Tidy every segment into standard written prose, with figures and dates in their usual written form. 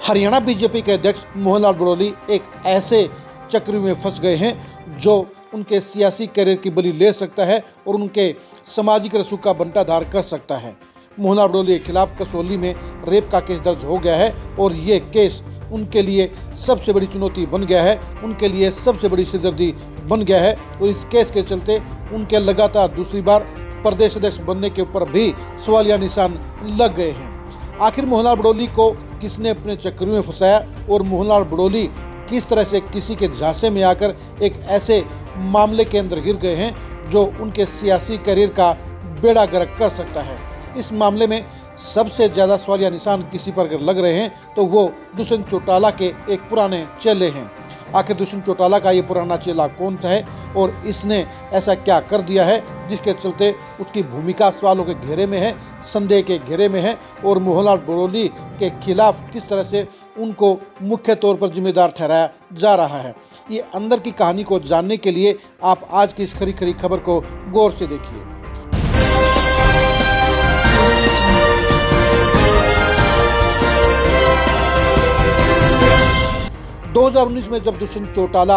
Haryana BJP के अध्यक्ष मोहनलाल बड़ोली एक ऐसे चक्र में फंस गए हैं जो उनके सियासी करियर की बलि ले सकता है और उनके सामाजिक रसूख का बंटाधार कर सकता है। मोहनलाल बड़ोली के खिलाफ कसौली में रेप का केस दर्ज हो गया है और ये केस उनके लिए सबसे बड़ी चुनौती बन गया है, उनके लिए सबसे बड़ी सिरदर्दी बन गया है और इस केस के चलते उनके लगातार दूसरी बार प्रदेश अध्यक्ष बनने के ऊपर भी सवालिया निशान लग गए हैं। आखिर मोहनलाल बड़ोली को किसने अपने चक्कर में फंसाया और मोहनलाल बड़ोली किस तरह से किसी के झांसे में आकर एक ऐसे मामले के अंदर गिर गए हैं जो उनके सियासी करियर का बेड़ा गर्क कर सकता है। इस मामले में सबसे ज़्यादा सवालिया निशान किसी पर अगर लग रहे हैं तो वो दुष्यंत चौटाला के एक पुराने चेले हैं। आखिर दुष्यंत चौटाला का ये पुराना चेला कौन सा है और इसने ऐसा क्या कर दिया है जिसके चलते उसकी भूमिका सवालों के घेरे में है, संदेह के घेरे में है और मोहनलाल बड़ोली के खिलाफ किस तरह से उनको मुख्य तौर पर जिम्मेदार ठहराया जा रहा है। ये अंदर की कहानी को जानने के लिए आप आज की इस खरी खरी खबर को गौर से देखिए। 2019 में जब दुष्यंत चौटाला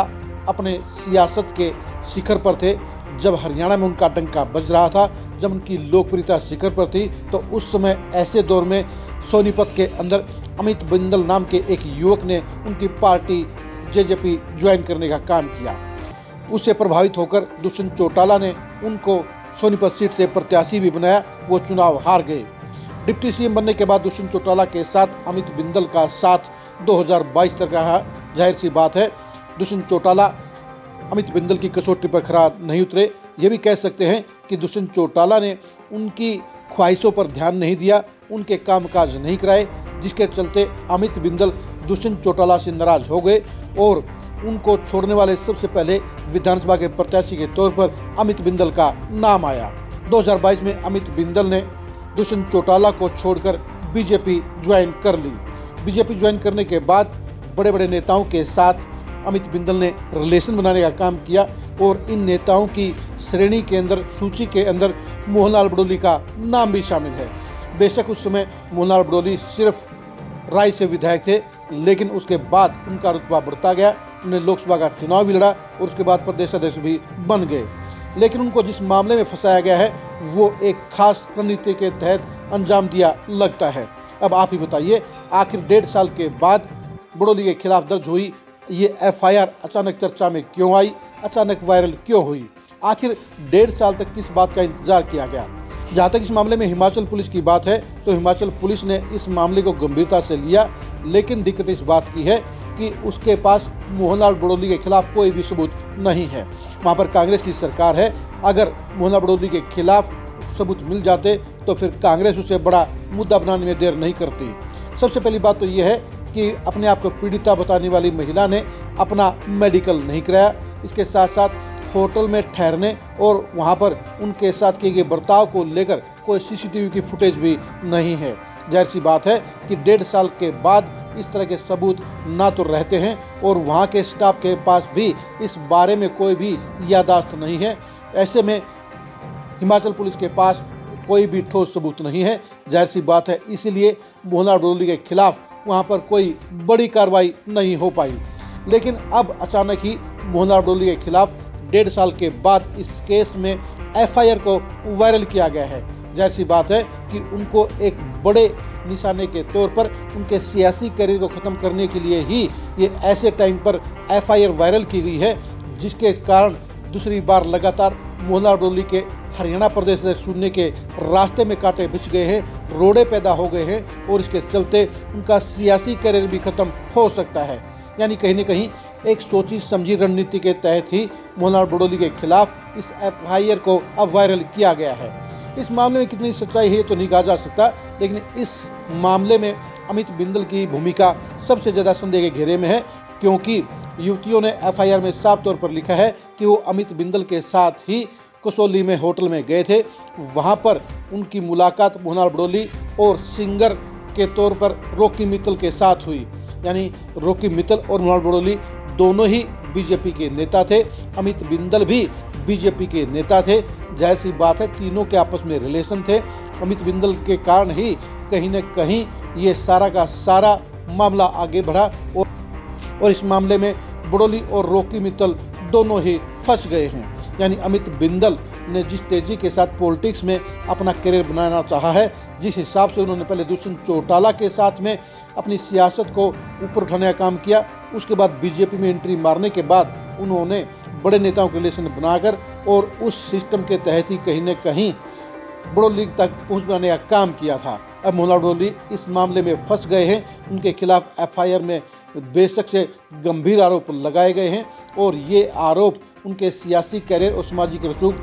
अपने सियासत के शिखर पर थे, जब हरियाणा में उनका डंका बज रहा था, जब उनकी लोकप्रियता शिखर पर थी, तो उस समय ऐसे दौर में सोनीपत के अंदर अमित बिंदल नाम के एक युवक ने उनकी पार्टी जेजेपी ज्वाइन करने का काम किया। उससे प्रभावित होकर दुष्यंत चौटाला ने उनको सोनीपत सीट से प्रत्याशी भी बनाया। वो चुनाव हार गए। डिप्टी सीएम बनने के बाद दुष्यंत चौटाला के साथ अमित बिंदल का साथ 2022 तक रहा। जाहिर सी बात है दुष्यंत चौटाला अमित बिंदल की कसौटी पर खरा नहीं उतरे। ये भी कह सकते हैं कि दुष्यंत चौटाला ने उनकी ख्वाहिशों पर ध्यान नहीं दिया, उनके कामकाज नहीं कराए, जिसके चलते अमित बिंदल दुष्यंत चौटाला से नाराज हो गए और उनको छोड़ने वाले सबसे पहले विधानसभा के प्रत्याशी के तौर पर अमित बिंदल का नाम आया। 2022 में अमित बिंदल ने दुष्यंत चौटाला को छोड़कर बीजेपी ज्वाइन कर ली। बीजेपी ज्वाइन करने के बाद बड़े बड़े नेताओं के साथ अमित बिंदल ने रिलेशन बनाने का काम किया और इन नेताओं की श्रेणी के अंदर, सूची के अंदर मोहनलाल बड़ोली का नाम भी शामिल है। बेशक उस समय मोहनलाल बड़ोली सिर्फ राय से विधायक थे, लेकिन उसके बाद उनका रुतबा बढ़ता गया। उन्होंने लोकसभा का चुनाव भी लड़ा और उसके बाद प्रदेश अध्यक्ष भी बन गए। लेकिन उनको जिस मामले में फंसाया गया है वो एक खास रणनीति के तहत अंजाम दिया लगता है। अब आप ही बताइए, आखिर 1.5 साल के बाद बड़ोली के खिलाफ दर्ज हुई ये एफआईआर अचानक चर्चा में क्यों आई, अचानक वायरल क्यों हुई? आखिर 1.5 साल तक किस बात का इंतजार किया गया? जहाँ तक इस मामले में हिमाचल पुलिस की बात है तो हिमाचल पुलिस ने इस मामले को गंभीरता से लिया, लेकिन दिक्कत इस बात की है कि उसके पास मोहनलाल बड़ोली के खिलाफ कोई भी सबूत नहीं है। वहाँ पर कांग्रेस की सरकार है। अगर मोहनलाल बड़ोली के खिलाफ सबूत मिल जाते तो फिर कांग्रेस उसे बड़ा मुद्दा बनाने में देर नहीं करती। सबसे पहली बात तो यह है कि अपने आप को पीड़िता बताने वाली महिला ने अपना मेडिकल नहीं कराया। इसके साथ साथ होटल में ठहरने और वहां पर उनके साथ किए गए बर्ताव को लेकर कोई सीसीटीवी की फुटेज भी नहीं है। जाहिर सी बात है कि 1.5 साल के बाद इस तरह के सबूत ना तो रहते हैं और वहां के स्टाफ के पास भी इस बारे में कोई भी याददाश्त नहीं है। ऐसे में हिमाचल पुलिस के पास कोई भी ठोस सबूत नहीं है। जाहिर सी बात है इसीलिए मोहनलाल बड़ोली के खिलाफ वहां पर कोई बड़ी कार्रवाई नहीं हो पाई। लेकिन अब अचानक ही मोहनलाल बड़ोली के खिलाफ 1.5 साल के बाद इस केस में एफआईआर को वायरल किया गया है। जाहिर सी बात है कि उनको एक बड़े निशाने के तौर पर उनके सियासी करियर को ख़त्म करने के लिए ही ये ऐसे टाइम पर एफआईआर वायरल की गई है, जिसके कारण दूसरी बार लगातार मोहनलाल बड़ोली के हरियाणा प्रदेश से सुनने के रास्ते में कांटे बिछ गए हैं, रोड़े पैदा हो गए हैं और इसके चलते उनका सियासी करियर भी खत्म हो सकता है। यानी कहीं न कहीं एक सोची समझी रणनीति के तहत ही मोहनलाल बड़ोली के खिलाफ इस एफआईआर को अब वायरल किया गया है। इस मामले में कितनी सच्चाई है तो नहीं कहा जा सकता, लेकिन इस मामले में अमित बिंदल की भूमिका सबसे ज़्यादा संदेह के घेरे में है, क्योंकि युवतियों ने एफआईआर में साफ तौर पर लिखा है कि वो अमित बिंदल के साथ ही कसौली में होटल में गए थे। वहां पर उनकी मुलाकात मोहनलाल बड़ोली और सिंगर के तौर पर रॉकी मित्तल के साथ हुई। यानी रॉकी मित्तल और मोहनलाल बड़ोली दोनों ही बीजेपी के नेता थे। अमित बिंदल भी बीजेपी के नेता थे। जाहिर सी बात है तीनों के आपस में रिलेशन थे। अमित बिंदल के कारण ही कहीं न कहीं ये सारा का सारा मामला आगे बढ़ा और इस मामले में बड़ोली और रॉकी मित्तल दोनों ही फंस गए हैं। यानी अमित बिंदल ने जिस तेजी के साथ पॉलिटिक्स में अपना करियर बनाना चाहा है, जिस हिसाब से उन्होंने पहले दुष्यंत चौटाला के साथ में अपनी सियासत को ऊपर उठाने का काम किया, उसके बाद बीजेपी में एंट्री मारने के बाद उन्होंने बड़े नेताओं के रिलेशन बनाकर और उस सिस्टम के तहत ही कहीं न कहीं बड़ोली तक पहुँच बनाने का काम किया था। अब मोहनलाल बड़ोली इस मामले में फंस गए हैं। उनके खिलाफ एफआईआर में बेशक से गंभीर आरोप लगाए गए हैं और ये आरोप उनके सियासी करियर और सामाजिक रसूख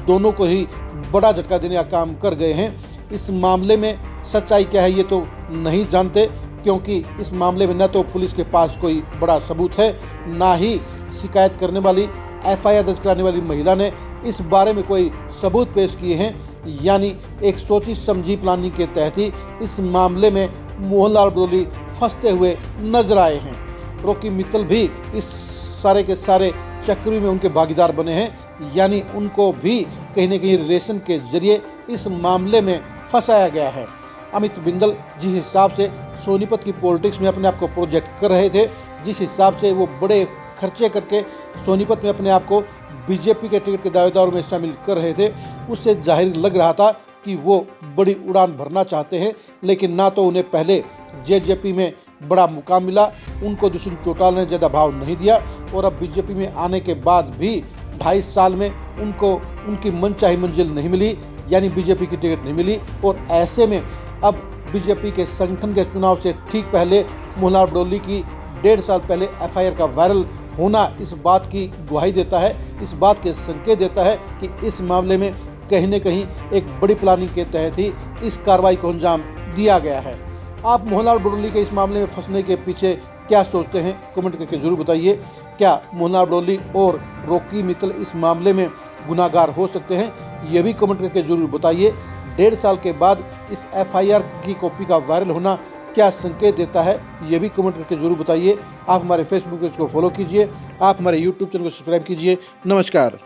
दोनों को ही बड़ा झटका देने का काम कर गए हैं। इस मामले में सच्चाई क्या है ये तो नहीं जानते, क्योंकि इस मामले में न तो पुलिस के पास कोई बड़ा सबूत है, ना ही शिकायत करने वाली एफआईआर दर्ज कराने वाली महिला ने इस बारे में कोई सबूत पेश किए हैं। यानी एक सोची समझी प्लानिंग के तहत ही इस मामले में मोहनलाल बड़ोली फंसते हुए नजर आए हैं। रॉकी मित्तल भी इस सारे के सारे चक्री में उनके भागीदार बने हैं। यानी उनको भी कहीं न कहीं रिलेशन के जरिए इस मामले में फंसाया गया है। अमित बिंदल जिस हिसाब से सोनीपत की पॉलिटिक्स में अपने आप को प्रोजेक्ट कर रहे थे, जिस हिसाब से वो बड़े खर्चे करके सोनीपत में अपने आप को बीजेपी के टिकट के दावेदारों में शामिल कर रहे थे, उससे जाहिर लग रहा था कि वो बड़ी उड़ान भरना चाहते हैं। लेकिन ना तो उन्हें पहले जेजेपी में बड़ा मुकाम मिला, उनको दुष्यंत चौटाला ने ज़्यादा भाव नहीं दिया, और अब बीजेपी में आने के बाद भी 2.5 साल में उनको उनकी मनचाही मंजिल नहीं मिली, यानी बीजेपी की टिकट नहीं मिली। और ऐसे में अब बीजेपी के संगठन के चुनाव से ठीक पहले मोहनलाल बड़ोली की 1.5 साल पहले एफआईआर का वायरल होना इस बात की गवाही देता है, इस बात के संकेत देता है कि इस मामले में कहीं न कहीं एक बड़ी प्लानिंग के तहत ही इस कार्रवाई को अंजाम दिया गया है। आप मोहनलाल बड़ोली के इस मामले में फंसने के पीछे क्या सोचते हैं, कमेंट करके जरूर बताइए। क्या मोहनलाल बड़ोली और रॉकी मित्तल इस मामले में गुनाहगार हो सकते हैं, ये भी कमेंट करके जरूर बताइए। 1.5 साल के बाद इस एफआईआर की कॉपी का वायरल होना क्या संकेत देता है, ये भी कमेंट करके जरूर बताइए। आप हमारे फेसबुक पेज को फॉलो कीजिए, आप हमारे यूट्यूब चैनल को सब्सक्राइब कीजिए। नमस्कार।